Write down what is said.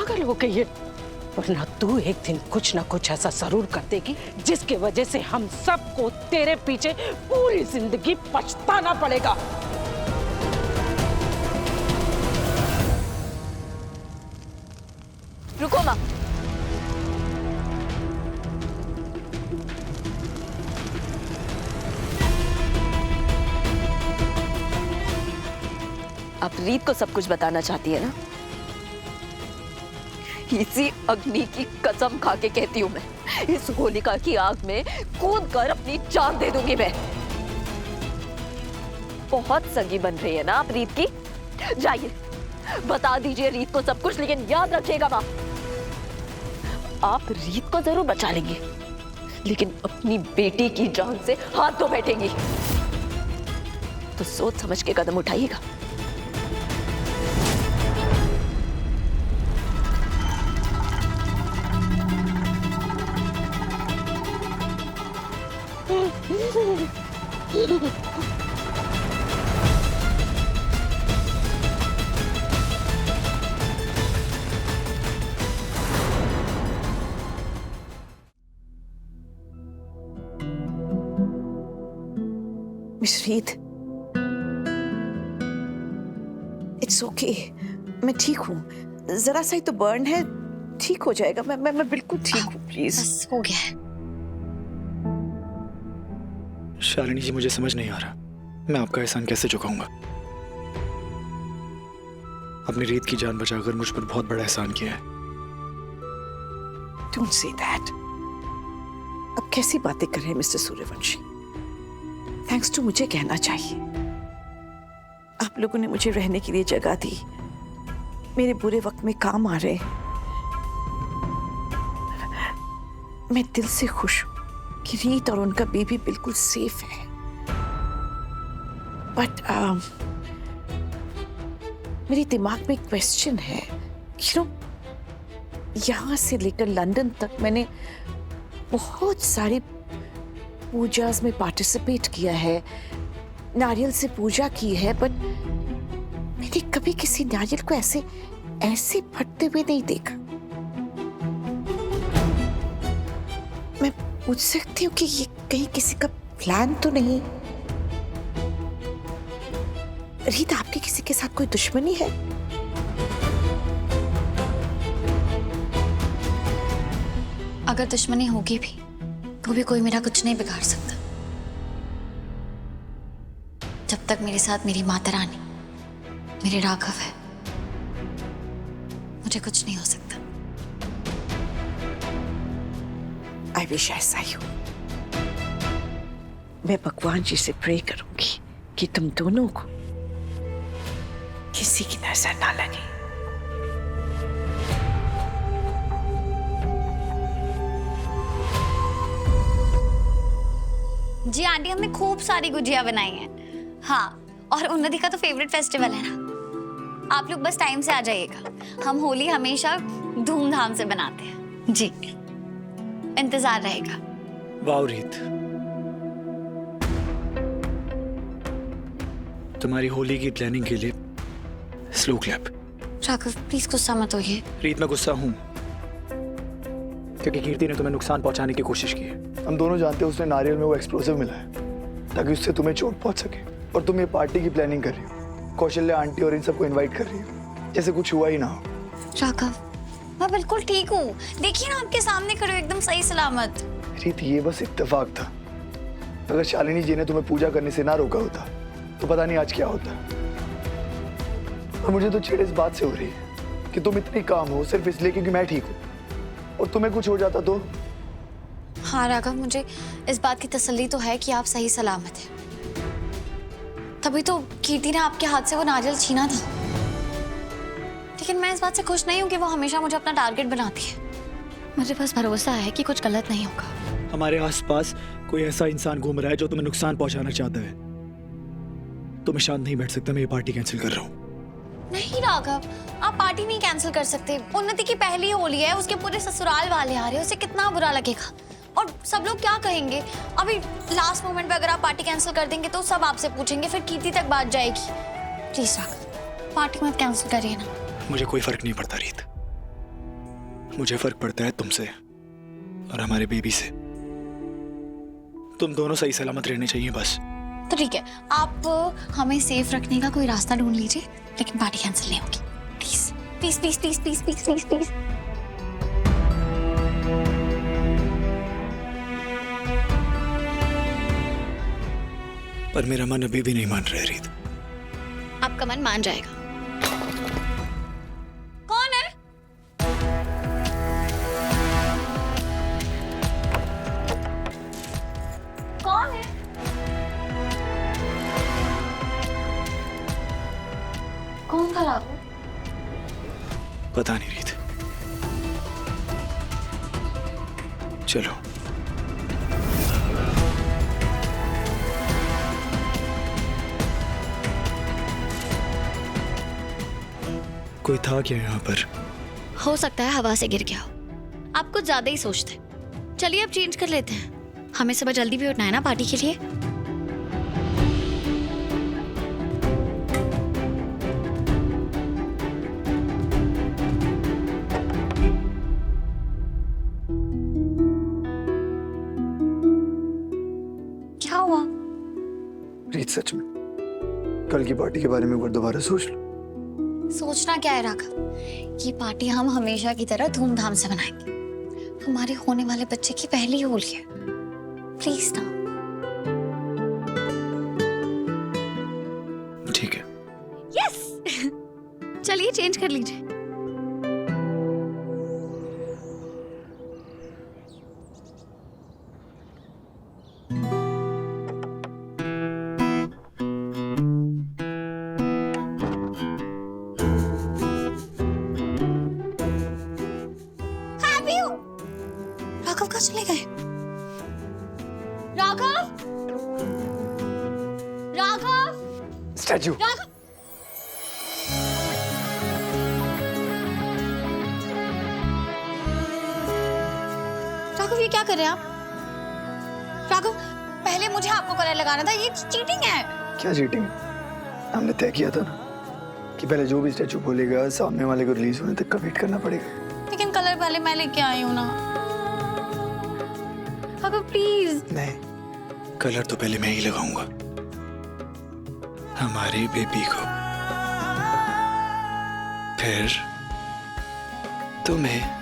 पागल हो गई है? वरना तू एक दिन कुछ ना कुछ ऐसा जरूर कर देगी जिसकी वजह से हम सबको तेरे पीछे पूरी जिंदगी पछताना पड़ेगा। रुको माँ, आप रीत को सब कुछ बताना चाहती है ना? इसी अग्नि की कसम खा के कहती हूँ मैं, इस होलिका की आग में कूद कर अपनी जान दे दूंगी मैं। बहुत सगी बन रही है ना आप रीत की? जाइए बता दीजिए रीत को सब कुछ, लेकिन याद रखिएगा माँ, आप रीत को जरूर बचा लेंगे, लेकिन अपनी बेटी की जान से हाथ धो बैठेंगी। तो सोच समझ के कदम उठाइएगा। मिस रीत, इट्स ओके, मैं ठीक हूँ। जरा सा ही तो बर्न है, ठीक हो जाएगा। मैं बिल्कुल ठीक हूँ, प्लीज। बस हो गया है। शालिनी जी, मुझे समझ नहीं आ रहा मैं आपका एहसान कैसे चुकाऊंगा। अपनी रीत की जान बचाकर मुझ पर बहुत बड़ा एहसान किया है। Don't say that. अब कैसी बातें कर रहे हैं मिस्टर सूर्यवंशी? थैंक्स टू मुझे कहना चाहिए। आप लोगों ने मुझे रहने के लिए जगह दी, मेरे बुरे वक्त में काम आ रहे। मैं दिल से खुश हूं कि रीत और उनका बेबी बिल्कुल सेफ है। बट मेरे दिमाग में एक क्वेश्चन है। यू नो, यहां से लेकर लंदन तक मैंने बहुत सारी पूजास में पार्टिसिपेट किया है, नारियल से पूजा की है, बट मैंने कभी किसी नारियल को ऐसे फटते हुए नहीं देखा। मैं पूछ सकती हूँ कि ये कहीं किसी का प्लान तो नहीं? रीत, आपकी किसी के साथ कोई दुश्मनी है? अगर दुश्मनी होगी भी तो भी कोई मेरा कुछ नहीं बिगाड़ सकता। जब तक मेरे साथ मेरी माता रानी, मेरे राघव है, मुझे कुछ नहीं हो सकता। आई विश ऐसा ही हो। मैं भगवान जी से प्रे करूंगी कि तुम दोनों को किसी की नजर ना लगे। जी आंटी, हमने खूब सारी गुजिया बनाई हैं। हाँ, और उन्नति का तो फेवरेट फेस्टिवल है ना। आप लोग बस टाइम से आ जाइएगा। हम होली हमेशा धूमधाम से बनाते हैं। जी, इंतजार रहेगा। वाह रीत, तुम्हारी होली की प्लानिंग के लिए स्लो क्लैप। राघव प्लीज गुस्सा मत होइए। रीत, मैं गुस्सा हूं क्योंकि कीर्ति ने तुम्हें नुकसान पहुंचाने की कोशिश की है। हम दोनों जानते हैं उसने नारियल में वो एक्सप्लोसिव मिला है ताकि उससे तुम्हें चोट पहुंच सके, और तुम ये पार्टी की प्लानिंग कर रही हो, कौशल्या आंटी और इन सबको इनवाइट कर रही हो जैसे कुछ हुआ ही ना हो। राघव, मैं बिल्कुल ठीक हूँ। देखिए ना, आपके सामने खड़े हो, एकदम सही सलामत। रीत, ये बस इत्तेफाक था। अगर शालिनी जी ने तुम्हें पूजा करने से ना रोका होता तो पता नहीं आज क्या होता। और मुझे तो चिढ़ इस बात से हो रही है कि तुम इतनी काम हो सिर्फ इसलिए क्योंकि मैं ठीक हूँ, और तुम्हें कुछ हो जाता तो। हाँ राघव, मुझे इस बात की तसल्ली तो है कि आप सही सलामत हैं। तभी तो कीर्ति ने आपके हाथ से वो नारियल छीना था। लेकिन मैं इस बात से खुश नहीं हूँ कि वो हमेशा मुझे अपना टारगेट बनाती है। मुझे बस भरोसा है कि कुछ गलत नहीं होगा। हमारे आसपास कोई ऐसा इंसान घूम रहा है जो तुम्हें नुकसान पहुंचाना चाहता है। तुम्हें शांत नहीं बैठ सकता। मैं ये पार्टी कैंसिल कर रहा हूँ। नहीं राघव, आप पार्टी नहीं कैंसिल कर सकते। उन्नति की पहली होली है, उसके पूरे ससुराल वाले आ रहे हैं, उसे कितना बुरा लगेगा। और सब लोग क्या कहेंगे? अभी लास्ट मोमेंट पे अगर आप पार्टी कैंसिल कर देंगे तो सब आपसे पूछेंगे, फिर कीर्ति तक बात जाएगी। प्लीज राघव, पार्टी मत कैंसिल करिए ना। मुझे कोई फर्क नहीं पड़ता रीत। मुझे फर्क पड़ता है तुमसे और हमारे बेबी से। तुम दोनों सही सलामत रहने चाहिए बस। तो ठीक है, आप हमें सेफ रखने का कोई रास्ता ढूंढ लीजिए, लेकिन पार्टी कैंसिल नहीं होगी। Please please please please please please please please. पर मेरा मन अभी भी नहीं मान रहा है रीत। आपका मन मान जाएगा। कौन है? कौन है? कौन था राघव? पता नहीं रीत। चलो। कोई था क्या यहाँ पर? हो सकता है हवा से गिर गया हो। आप कुछ ज्यादा ही सोचते हैं। चलिए अब चेंज कर लेते हैं, हमें सुबह जल्दी भी उठना है ना पार्टी के लिए। क्या हुआ? रीत सच में कल की पार्टी के बारे में एक बार दोबारा सोच लो। सोचना क्या है राघव, ये पार्टी हम हमेशा की तरह धूमधाम से मनाएंगे। हमारे होने वाले बच्चे की पहली होली है, प्लीज ना। ठीक है। यस चलिए चेंज कर लीजिए। राघव कहाँ चले गए? राघव, राघव, स्टैचू। राघव। राघव ये क्या कर रहे हैं आप? राघव पहले मुझे आपको कलर लगाना था, ये चीटिंग है। क्या चीटिंग? हमने तय किया था ना कि पहले जो भी स्टैचू बोलेगा सामने वाले को रिलीज होने तक का वेट करना पड़ेगा। लेकिन कलर पहले मैं लेके आई हूँ ना। राघव प्लीज। नहीं, कलर तो पहले मैं ही लगाऊंगा हमारे बेबी को, फिर तुम्हें।